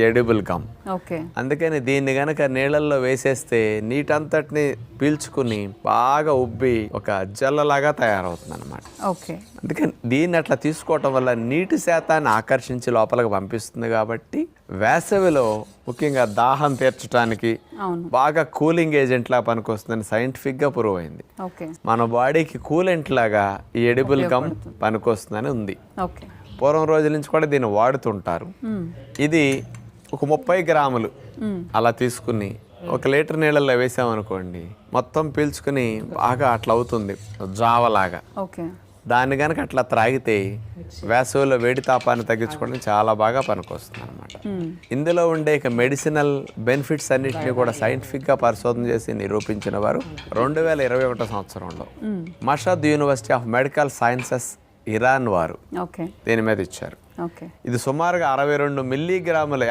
Edible gum. Okay. అందుకని దీన్ని గనక నీళ్ళల్లో వేసేస్తే నీటంతటిని పీల్చుకుని బాగా ఉబ్బి ఒక జల్లలాగా తయారవుతుంది అనమాట. ఓకే. అందుకని దీన్ని అట్లా తీసుకోవటం వల్ల నీటి శాతాన్ని ఆకర్షించి లోపలికి పంపిస్తుంది. కాబట్టి వేసవిలో ముఖ్యంగా దాహం తీర్చడానికి బాగా కూలింగ్ ఏజెంట్ లా పనికొస్తుందని సైంటిఫిక్ గా ప్రూవ్ అయింది. మన బాడీకి కూలెంట్ లాగా ఈ ఎడిబుల్ గమ్ పనికొస్తుందని ఉంది. పూర్వం రోజుల నుంచి కూడా దీన్ని వాడుతుంటారు. ఇది ఒక 30 గ్రాములు అలా తీసుకుని 1 లీటర్ నీళ్ళల్లో వేసామనుకోండి, మొత్తం పీల్చుకుని బాగా అట్లా అవుతుంది జావలాగా. దాన్ని కనుక అట్లా త్రాగితే వేసవిలో వేడి తాపాన్ని తగ్గించుకోవడానికి చాలా బాగా పనికొస్తుంది అనమాట. ఇందులో ఉండే మెడిసినల్ బెనిఫిట్స్ అన్నిటిని కూడా సైంటిఫిక్ గా పరిశోధన చేసి నిరూపించిన వారు 2021 సంవత్సరంలో Mashhad university of medical sciences Iran వారు దీని మీద ఇచ్చారు. ఇది సుమారుగా 62 మిల్లీగ్రాముల